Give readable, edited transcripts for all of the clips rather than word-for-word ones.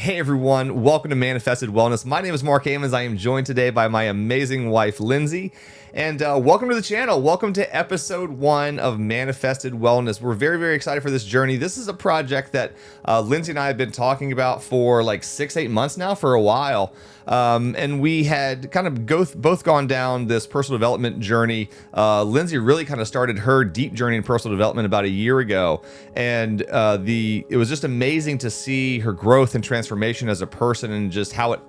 Hey everyone, welcome to Manifested Wellness. My name is Marc Amons. I am joined today by my amazing wife, Lindsey. And welcome to the channel. Welcome to episode 1 of Manifested Wellness. We're very, very excited for this journey. This is a project that Lindsey and I have been talking about for like 6-8 months now, for a while. And we had kind of both gone down this personal development journey. Lindsey really kind of started her deep journey in personal development about a year ago. And it was just amazing to see her growth and transformation as a person and just how it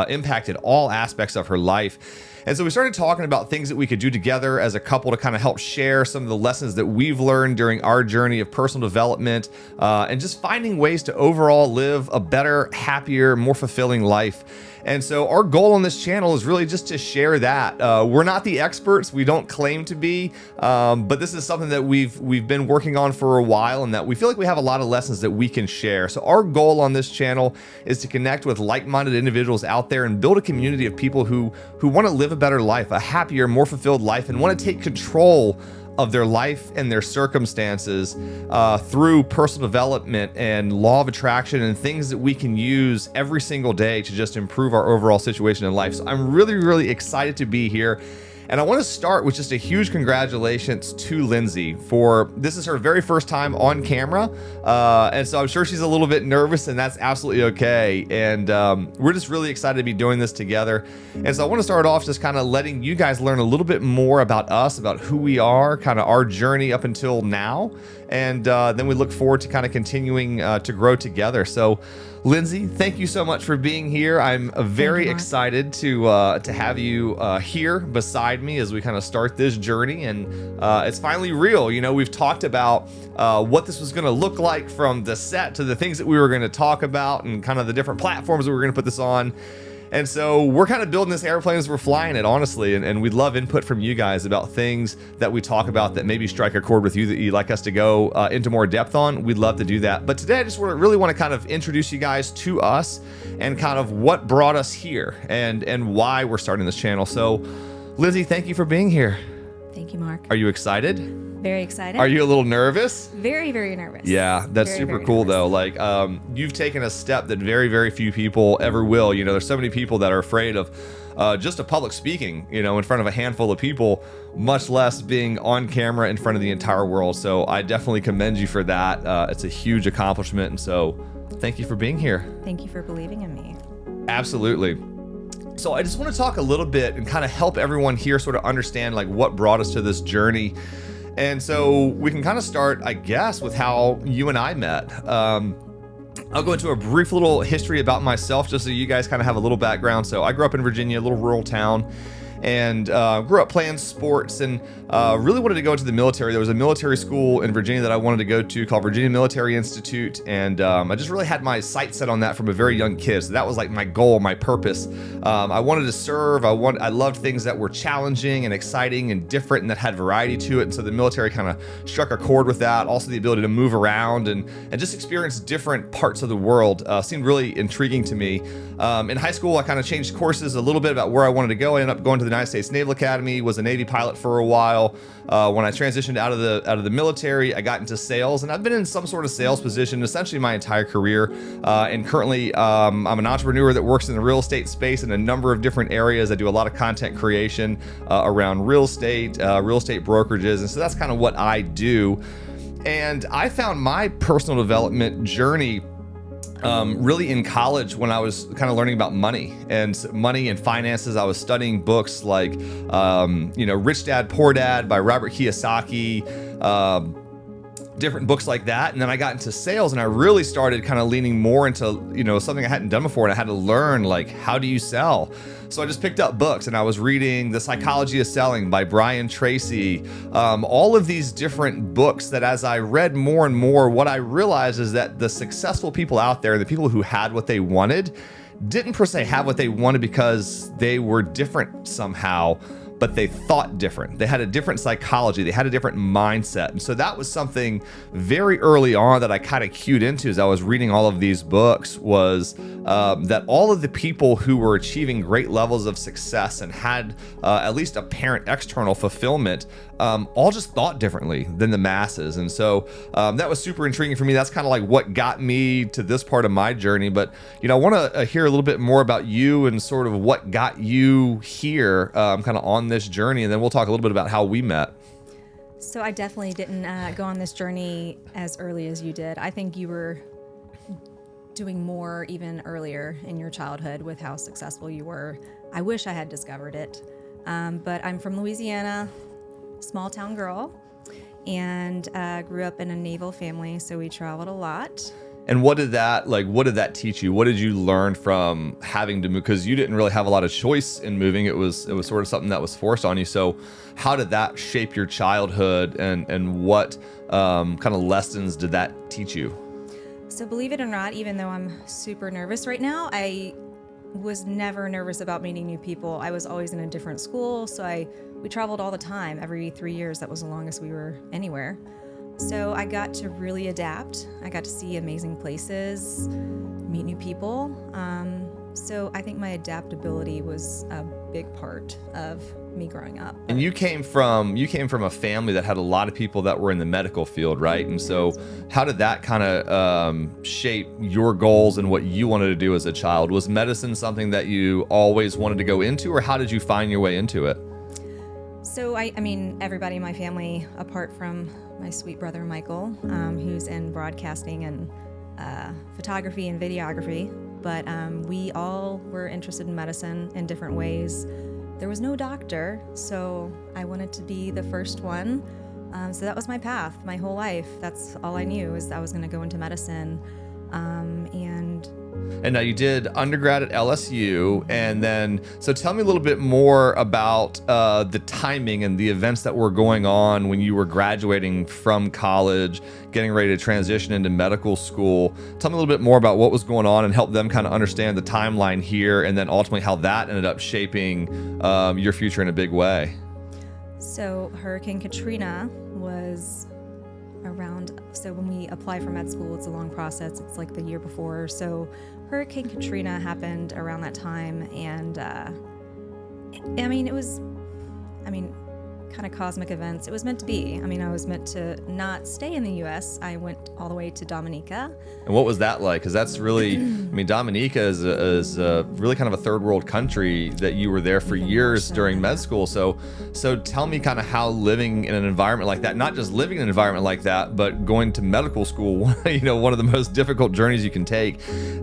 impacted all aspects of her life. And so we started talking about things that we could do together as a couple to kind of help share some of the lessons that we've learned during our journey of personal development, and just finding ways to overall live a better, happier, more fulfilling life. And so our goal on this channel is really just to share that. We're not the experts. We don't claim to be, but this is something that we've been working on for a while, and that we feel like we have a lot of lessons that we can share. So our goal on this channel is to connect with like-minded individuals out there and build a community of people who want to live a better life, a happier, more fulfilled life, and want to take control of their life and their circumstances through personal development and law of attraction and things that we can use every single day to just improve our overall situation in life. So I'm really, really excited to be here. And I want to start with just a huge congratulations to Lindsey for this is her very first time on camera. And so I'm sure she's a little bit nervous, and that's absolutely okay. And we're just really excited to be doing this together. And so I want to start off just kind of letting you guys learn a little bit more about us, about who we are, kind of our journey up until now. And then we look forward to kind of continuing to grow together. So Lindsey, thank you so much for being here. I'm very excited to have you here beside me as we kind of start this journey, and it's finally real. You know, we've talked about what this was going to look like from the set to the things that we were going to talk about and kind of the different platforms that we were going to put this on. And so we're kind of building this airplane as we're flying it, honestly, and we'd love input from you guys about things that we talk about that maybe strike a chord with you that you'd like us to go into more depth on. We'd love to do that. But today I just really want to kind of introduce you guys to us and kind of what brought us here and why we're starting this channel. So Lindsey, thank you for being here. Thank you, Marc. Are you excited? Very excited. Are you a little nervous? Very, very nervous. Yeah, that's very, super very cool nervous. though. Like, you've taken a step that very, very few people ever will. You know, there's so many people that are afraid of just a public speaking, you know, in front of a handful of people, much less being on camera in front of the entire world. So I definitely commend you for that. It's a huge accomplishment. And so thank you for being here. Thank you for believing in me. Absolutely. So I just want to talk a little bit and kind of help everyone here sort of understand like what brought us to this journey. And so we can kind of start, I guess, with how you and I met. I'll go into a brief little history about myself just so you guys kind of have a little background. So I grew up in Virginia, a little rural town, and grew up playing sports and really wanted to go into the military. There was a military school in Virginia that I wanted to go to called Virginia Military Institute, and I just really had my sights set on that from a very young kid. So that was like my goal, my purpose. I wanted to serve. I loved things that were challenging and exciting and different and that had variety to it. And so the military kind of struck a chord with that. Also the ability to move around and just experience different parts of the world seemed really intriguing to me. In high school, I kind of changed courses a little bit about where I wanted to go. I ended up going to the United States Naval Academy, was a Navy pilot for a while. When I transitioned out of the military, I got into sales, and I've been in some sort of sales position essentially my entire career. And currently, I'm an entrepreneur that works in the real estate space in a number of different areas. I do a lot of content creation around real estate brokerages, and so that's kind of what I do. And I found my personal development journey really in college when I was kind of learning about money and finances. I was studying books like, Rich Dad, Poor Dad by Robert Kiyosaki, different books like that. And then I got into sales and I really started kind of leaning more into, something I hadn't done before. And I had to learn, like, how do you sell? So I just picked up books and I was reading The Psychology of Selling by Brian Tracy, all of these different books that as I read more and more, what I realized is that the successful people out there, the people who had what they wanted, didn't per se have what they wanted because they were different somehow, but they thought different. They had a different psychology. They had a different mindset. And so that was something very early on that I kind of cued into as I was reading all of these books was that all of the people who were achieving great levels of success and had at least apparent external fulfillment all just thought differently than the masses. And so that was super intriguing for me. That's kind of like what got me to this part of my journey. But, I want to hear a little bit more about you and sort of what got you here kind of on this journey. And then we'll talk a little bit about how we met. So I definitely didn't go on this journey as early as you did. I think you were doing more even earlier in your childhood with how successful you were. I wish I had discovered it. But I'm from Louisiana, small town girl, and grew up in a naval family, so we traveled a lot. And what did that teach you? What did you learn from having to move? Because you didn't really have a lot of choice in moving. It was sort of something that was forced on you. So how did that shape your childhood, and what kind of lessons did that teach you? So believe it or not, even though I'm super nervous right now, I was never nervous about meeting new people. I was always in a different school, so we traveled all the time. Every 3 years, that was the longest we were anywhere. So I got to really adapt. I got to see amazing places, meet new people. So I think my adaptability was a big part of me growing up. And you came from a family that had a lot of people that were in the medical field, right? And so how did that kind of shape your goals and what you wanted to do as a child? Was medicine something that you always wanted to go into, or how did you find your way into it? So I mean, everybody in my family, apart from my sweet brother Michael, who's in broadcasting and photography and videography, but we all were interested in medicine in different ways. There was no doctor, so I wanted to be the first one. So that was my path, my whole life. That's all I knew, is I was going to go into medicine. And now you did undergrad at LSU, and then, so tell me a little bit more about the timing and the events that were going on when you were graduating from college, getting ready to transition into medical school. Tell me a little bit more about what was going on and help them kind of understand the timeline here, and then ultimately how that ended up shaping your future in a big way. So Hurricane Katrina was around, so when we apply for med school, it's a long process. It's like the year before. So Hurricane Katrina happened around that time, and it was kind of cosmic events. It was meant to be. I was meant to not stay in the U.S. I went all the way to Dominica. And what was that like? Because that's really, Dominica is really kind of a third world country that you were there for years during med school. So tell me kind of how living in an environment like that, not just living in an environment like that, but going to medical school, one of the most difficult journeys you can take.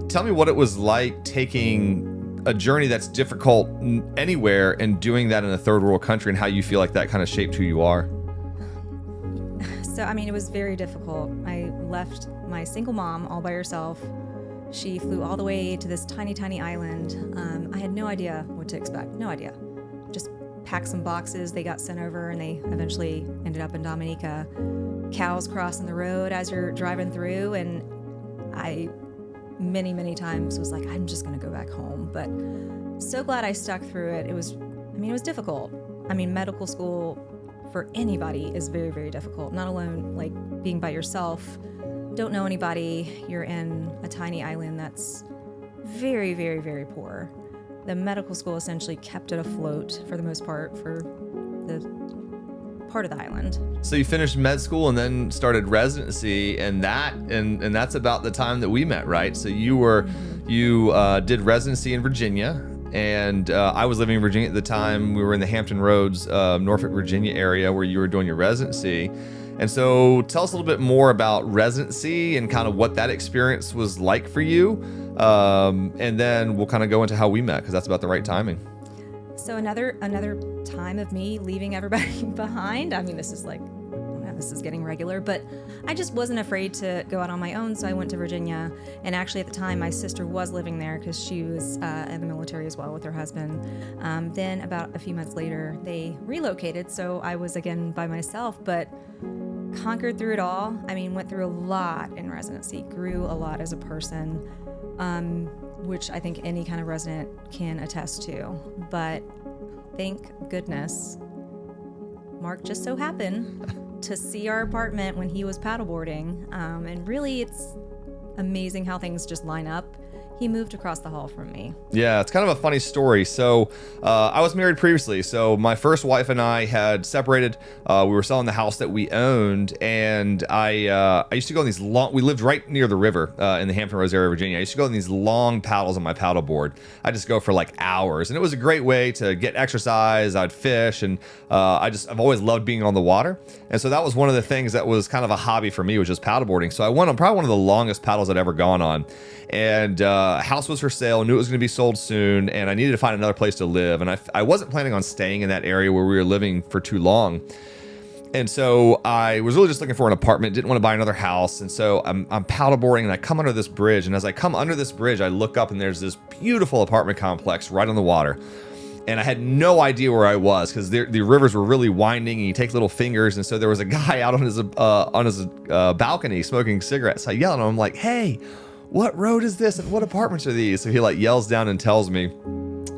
Tell me what it was like taking a journey that's difficult anywhere and doing that in a third world country, and how you feel like that kind of shaped who you are. So, it was very difficult. I left my single mom all by herself. She flew all the way to this tiny, tiny island. I had no idea what to expect. No idea. Just packed some boxes. They got sent over, and they eventually ended up in Dominica. Cows crossing the road as you're driving through, and I many times was like, I'm just going to go back home. But so glad I stuck through it. It was difficult. Medical school for anybody is very, very difficult. Not alone like being by yourself, don't know anybody. You're in a tiny island that's very, very, very poor. The medical school essentially kept it afloat for the most part for the part of the island. So you finished med school and then started residency, and that's about the time that we met, right? So you did residency in Virginia, and I was living in Virginia at the time. We were in the Hampton Roads, Norfolk, Virginia area where you were doing your residency. And so tell us a little bit more about residency and kind of what that experience was like for you. And then we'll kind of go into how we met, because that's about the right timing. So another time of me leaving everybody behind. This is getting regular, but I just wasn't afraid to go out on my own. So I went to Virginia, and actually at the time my sister was living there because she was in the military as well with her husband. Then about a few months later, they relocated. So I was again by myself, but conquered through it all. Went through a lot in residency, grew a lot as a person, which I think any kind of resident can attest to. But thank goodness, Mark just so happened to see our apartment when he was paddleboarding. And really, it's amazing how things just line up. He moved across the hall from me. Yeah, it's kind of a funny story. So I was married previously. So my first wife and I had separated. We were selling the house that we owned, and I used to go on these long. We lived right near the river in the Hampton Roads area, Virginia. I used to go on these long paddles on my paddle board. I just go for like hours, and it was a great way to get exercise. I'd fish, and I've always loved being on the water, and so that was one of the things that was kind of a hobby for me, was just paddleboarding. So I went on probably one of the longest paddles I'd ever gone on, and house was for sale, knew it was going to be sold soon, and I needed to find another place to live. And I wasn't planning on staying in that area where we were living for too long. And so I was really just looking for an apartment, didn't want to buy another house. And so I'm paddleboarding, and I come under this bridge. And as I come under this bridge, I look up, and there's this beautiful apartment complex right on the water. And I had no idea where I was, because the rivers were really winding, and you take little fingers. And so there was a guy out on his balcony smoking cigarettes. So I yelled at him. I'm like, "Hey, what road is this, and what apartments are these?" So he like yells down and tells me,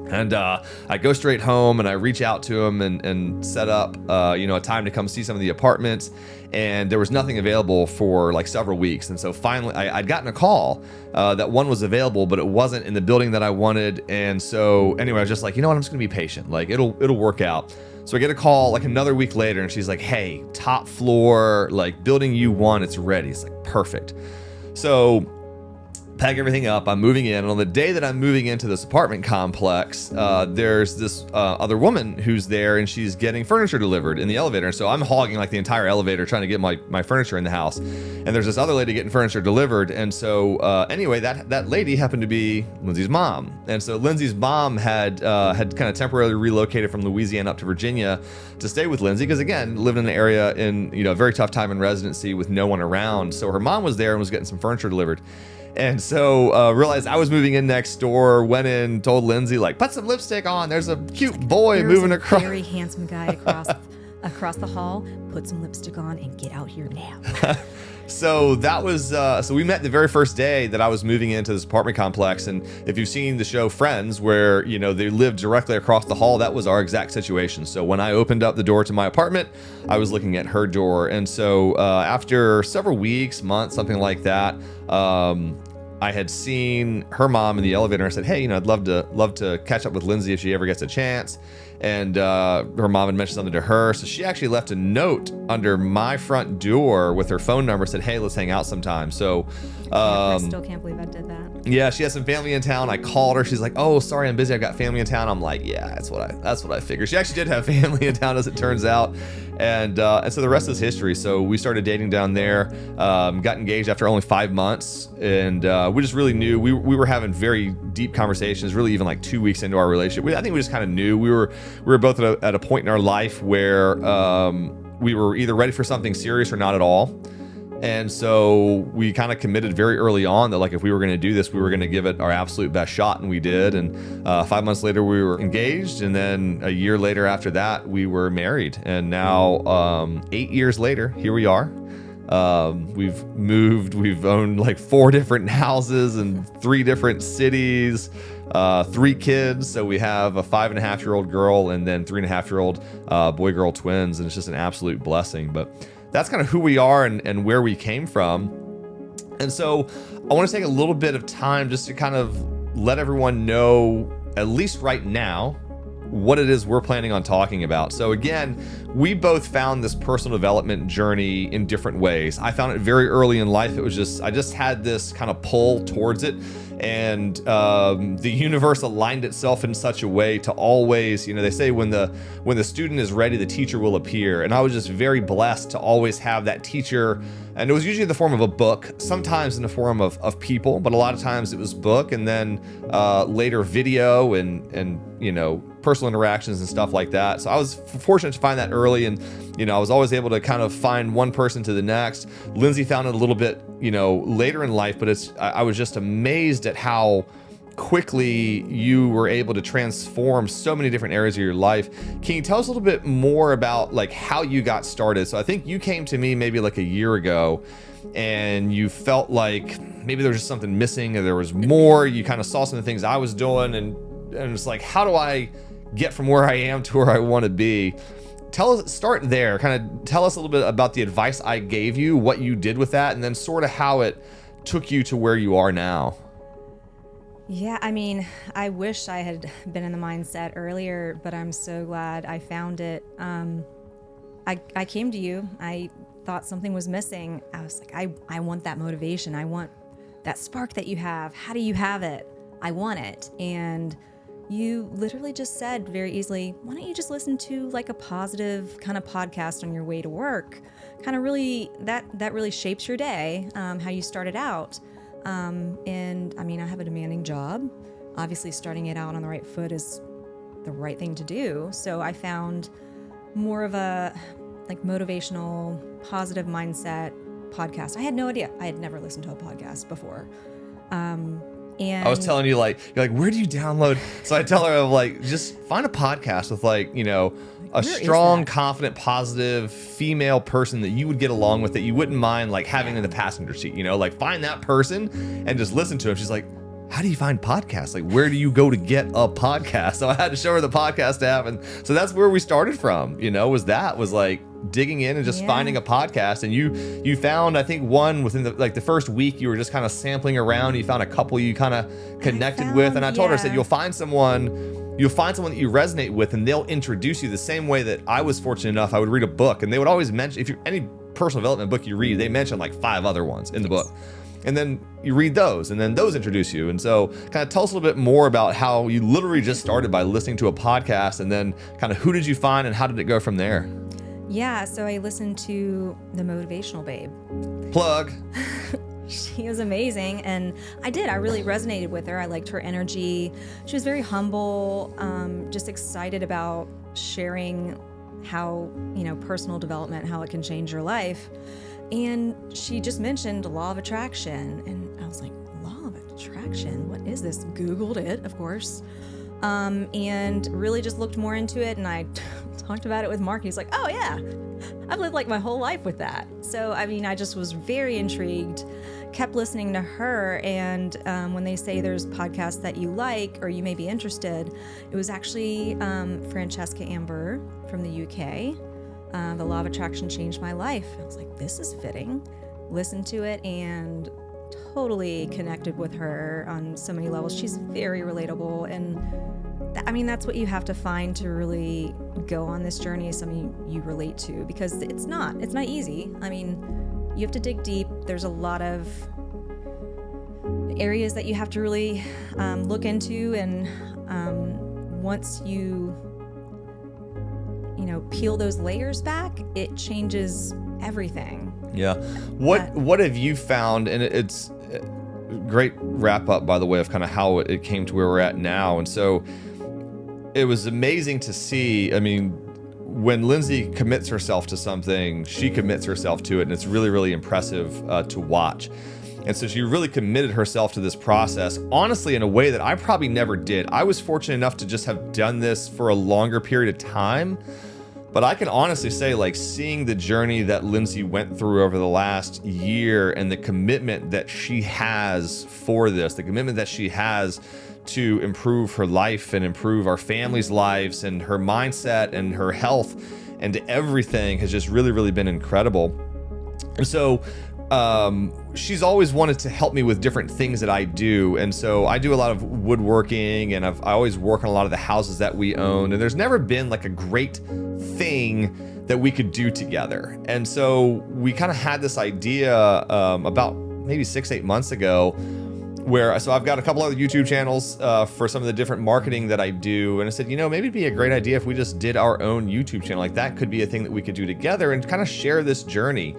and I go straight home, and I reach out to him and set up a time to come see some of the apartments. And there was nothing available for like several weeks. And so finally I'd gotten a call that one was available, but it wasn't in the building that I wanted. And so anyway, I was just like, you know what, I'm just gonna be patient, like it'll work out. So I get a call like another week later, and she's like, "Hey, top floor, like building U1, it's ready." It's like, perfect. So pack everything up, I'm moving in, and on the day that I'm moving into this apartment complex, there's this other woman who's there, and she's getting furniture delivered in the elevator. And so I'm hogging like the entire elevator trying to get my furniture in the house, and there's this other lady getting furniture delivered. And so anyway, that lady happened to be Lindsey's mom. And so Lindsey's mom had kind of temporarily relocated from Louisiana up to Virginia to stay with Lindsey, because again, lived in an area in a very tough time in residency with no one around. So her mom was there and was getting some furniture delivered. And so realized I was moving in next door, went in, told Lindsey, like, "Put some lipstick on. There's a cute boy moving across." Very handsome guy across the hall. Put some lipstick on and get out here now. So that was, so we met the very first day that I was moving into this apartment complex. And if you've seen the show Friends, where, they lived directly across the hall, that was our exact situation. So when I opened up the door to my apartment, I was looking at her door. And so after several weeks, months, something like that, I had seen her mom in the elevator. And I said, "Hey, I'd love to catch up with Lindsey if she ever gets a chance." And her mom had mentioned something to her, so she actually left a note under my front door with her phone number. Said, "Hey, let's hang out sometime." So I still can't believe I did that. yeah, she has some family in town. I called her. She's like, "Oh, sorry, I'm busy. I've got family in town." I'm like, "Yeah, that's what I figured." She actually did have family in town, as it turns out. And so the rest is history. So we started dating down there, got engaged after only 5 months. And we just really knew we were having very deep conversations, really even like 2 weeks into our relationship. I think we just kind of knew we were both at a point in our life where we were either ready for something serious or not at all. And so we kind of committed very early on that, like, if we were going to do this, we were going to give it our absolute best shot, and we did. And 5 months later, we were engaged, and then a year later after that, we were married. And now 8 years later, here we are. We've moved. We've owned like 4 different houses in 3 different cities. 3 kids. So we have a 5.5-year-old girl, and then 3.5-year-old boy-girl twins, and it's just an absolute blessing. But that's kind of who we are and where we came from. And so I want to take a little bit of time just to kind of let everyone know, at least right now, what it is we're planning on talking about. So again, we both found this personal development journey in different ways. I found it very early in life. It was I just had this kind of pull towards it. And the universe aligned itself in such a way to always, they say when the student is ready, the teacher will appear. And I was just very blessed to always have that teacher. And it was usually in the form of a book, sometimes in the form of people, but a lot of times it was book, and then later video and personal interactions and stuff like that. So I was fortunate to find that early, and I was always able to kind of find one person to the next. Lindsey found it a little bit later in life, but I was just amazed at how quickly you were able to transform so many different areas of your life. Can you tell us a little bit more about like how you got started? So I think you came to me maybe like a year ago, and you felt like maybe there was just something missing, or there was more. You kind of saw some of the things I was doing, and it's like, how do I get from where I am to where I want to be? Start there. Kind of tell us a little bit about the advice I gave you, what you did with that, and then sort of how it took you to where you are now. Yeah, I mean, I wish I had been in the mindset earlier, but I'm so glad I found it. I came to you. I thought something was missing. I was like, I want that motivation. I want that spark that you have. How do you have it? I want it. And you literally just said very easily, why don't you just listen to like a positive kind of podcast on your way to work? Kind of really, that really shapes your day, how you started out. And I mean, I have a demanding job. Obviously, starting it out on the right foot is the right thing to do. So I found more of a like motivational, positive mindset podcast. I had no idea. I had never listened to a podcast before. And I was telling you, like, you're like, where do you download? So I tell her, I'm like, just find a podcast with like, you know, a strong, confident, positive female person that you would get along with, that you wouldn't mind like having in the passenger seat, you know, like find that person and just listen to him. She's like, how do you find podcasts? Like, where do you go to get a podcast? So I had to show her the podcast app. And so that's where we started from, you know, was like digging in and just finding a podcast. And you found, I think, one within the first week. You were just kind of sampling around. You found a couple you kind of connected with. And I told her, I said, you'll find someone that you resonate with, and they'll introduce you the same way that I was fortunate enough. I would read a book, and they would always mention, if you any personal development book you read, they mention like 5 other ones in the book. And then you read those, and then those introduce you. And so kind of tell us a little bit more about how you literally just started by listening to a podcast, and then kind of who did you find and how did it go from there? Yeah, so I listened to the Motivational Babe. Plug. She was amazing, and I really resonated with her. I liked her energy. She was very humble, just excited about sharing how, you know, personal development, how it can change your life. And she just mentioned law of attraction, and I was like, law of attraction? What is this? Googled it, of course, and really just looked more into it. And I talked about it with Marc. He's like, oh yeah, I've lived like my whole life with that. So, I mean, I just was very intrigued, kept listening to her. And when they say there's podcasts that you like or you may be interested, it was actually Francesca Amber from the UK. The law of attraction changed my life. I was like, this is fitting. Listened to it and totally connected with her on so many levels. She's very relatable. And I mean, that's what you have to find to really go on this journey, is something you relate to, because it's not easy. I mean, you have to dig deep. There's a lot of areas that you have to really look into. And once you peel those layers back, it changes everything. Yeah. What have you found? And it's a great wrap up, by the way, of kind of how it came to where we're at now. And so it was amazing to see. I mean, when Lindsey commits herself to something, she commits herself to it, and it's really, really impressive to watch. And so she really committed herself to this process, honestly, in a way that I probably never did. I was fortunate enough to just have done this for a longer period of time. But I can honestly say, like, seeing the journey that Lindsey went through over the last year, and the commitment that she has for this, the commitment that she has to improve her life and improve our family's lives and her mindset and her health and everything, has just really, really been incredible. And so she's always wanted to help me with different things that I do. And so I do a lot of woodworking, and I always work on a lot of the houses that we own. And there's never been like a great thing that we could do together. And so we kind of had this idea about maybe 6-8 months ago, where so I've got a couple other YouTube channels for some of the different marketing that I do. And I said, maybe it'd be a great idea if we just did our own YouTube channel. Like, that could be a thing that we could do together and kind of share this journey.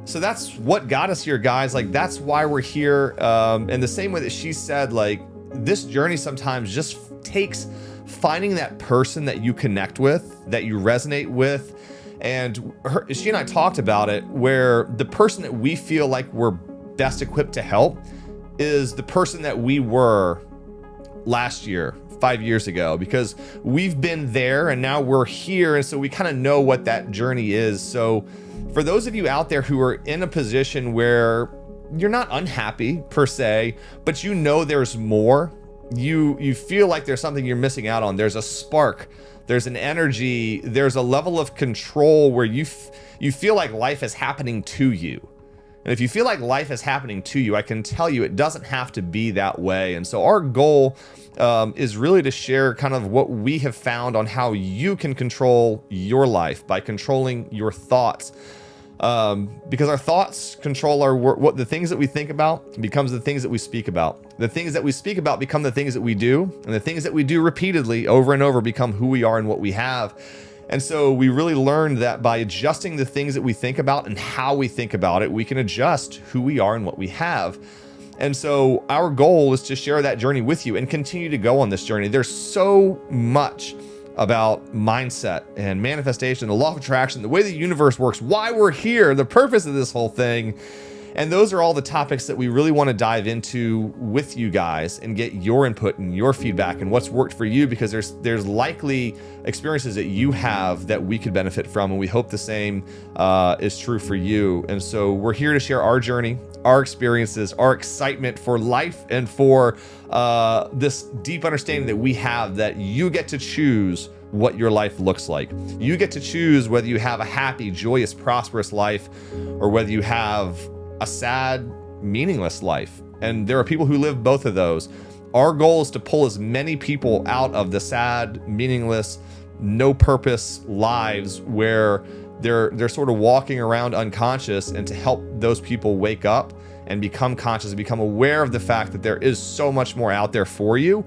So that's what got us here, guys. Like, that's why we're here. And the same way that she said, like, this journey sometimes just takes finding that person that you connect with, that you resonate with. And she and I talked about it, where the person that we feel like we're best equipped to help is the person that we were last year, 5 years ago, because we've been there and now we're here. And so we kind of know what that journey is. So for those of you out there who are in a position where you're not unhappy per se, but there's more, you feel like there's something you're missing out on. There's a spark, there's an energy, there's a level of control where you feel like life is happening to you. And if you feel like life is happening to you, I can tell you it doesn't have to be that way. And so our goal is really to share kind of what we have found on how you can control your life by controlling your thoughts. Because our thoughts control what the things that we think about becomes the things that we speak about. The things that we speak about become the things that we do, and the things that we do repeatedly over and over become who we are and what we have. And so we really learned that by adjusting the things that we think about and how we think about it, we can adjust who we are and what we have. And so our goal is to share that journey with you and continue to go on this journey. There's so much about mindset and manifestation, the law of attraction, the way the universe works, why we're here, the purpose of this whole thing. And those are all the topics that we really want to dive into with you guys and get your input and your feedback and what's worked for you, because there's likely experiences that you have that we could benefit from, and we hope the same is true for you. And so we're here to share our journey, our experiences, our excitement for life, and for this deep understanding that we have that you get to choose what your life looks like. You get to choose whether you have a happy, joyous, prosperous life, or whether you have a sad, meaningless life. And there are people who live both of those. Our goal is to pull as many people out of the sad, meaningless, no purpose lives where they're sort of walking around unconscious, and to help those people wake up and become conscious and become aware of the fact that there is so much more out there for you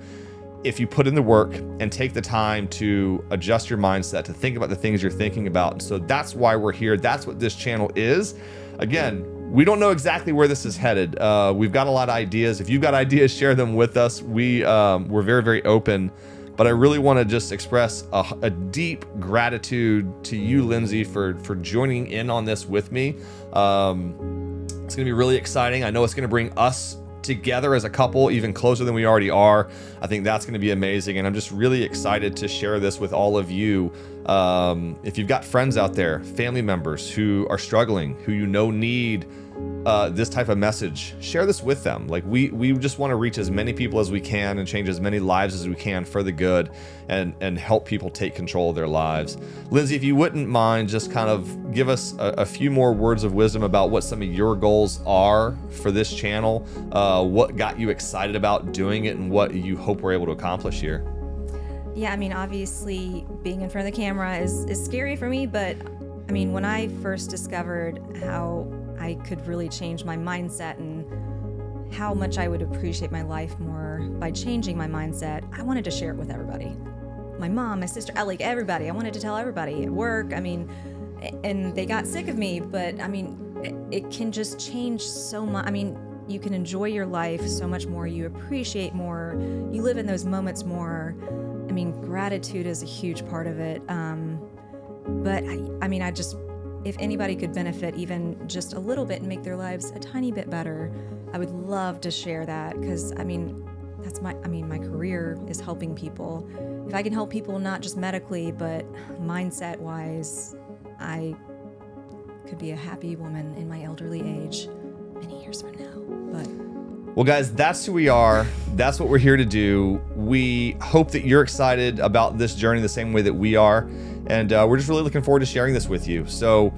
if you put in the work and take the time to adjust your mindset, to think about the things you're thinking about. And so that's why we're here. That's what this channel is. Again, we don't know exactly where this is headed. We've got a lot of ideas. If you've got ideas, share them with us. We're very, very open. But I really want to just express a deep gratitude to you, Lindsey, for joining in on this with me. It's going to be really exciting. I know it's going to bring us together as a couple even closer than we already are. I think that's going to be amazing, and I'm just really excited to share this with all of you. If you've got friends out there, family members who are struggling, who you know need this type of message, share this with them. Like we just want to reach as many people as we can and change as many lives as we can for the good, and help people take control of their lives. Lindsey, if you wouldn't mind, just kind of give us a few more words of wisdom about what some of your goals are for this channel, what got you excited about doing it, and what you hope we're able to accomplish here. Yeah, I mean, obviously being in front of the camera is scary for me, but I mean, when I first discovered how I could really change my mindset and how much I would appreciate my life more by changing my mindset, I wanted to share it with everybody. My mom, my sister, like everybody. I wanted to tell everybody at work. I mean, and they got sick of me, but I mean, it can just change so much. I mean, you can enjoy your life so much more. You appreciate more. You live in those moments more. I mean, gratitude is a huge part of it. But I mean, if anybody could benefit even just a little bit and make their lives a tiny bit better, I would love to share that, because I mean, my career is helping people. If I can help people not just medically, but mindset wise, I could be a happy woman in my elderly age many years from now. But well, guys, that's who we are. That's what we're here to do. We hope that you're excited about this journey the same way that we are. And we're just really looking forward to sharing this with you. So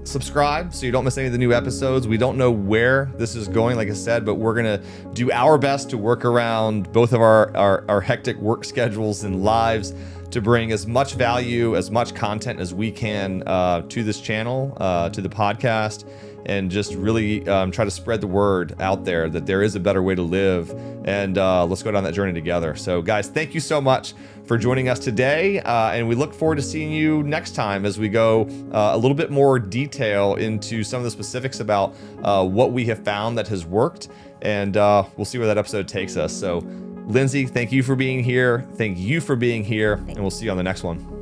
subscribe so you don't miss any of the new episodes. We don't know where this is going, like I said, but we're going to do our best to work around both of our hectic work schedules and lives to bring as much value, as much content as we can to this channel, to the podcast, and just really try to spread the word out there that there is a better way to live. And let's go down that journey together. So guys, thank you so much for joining us today. And we look forward to seeing you next time as we go a little bit more detail into some of the specifics about what we have found that has worked. And we'll see where that episode takes us. So Lindsey, thank you for being here. Thank you for being here. And we'll see you on the next one.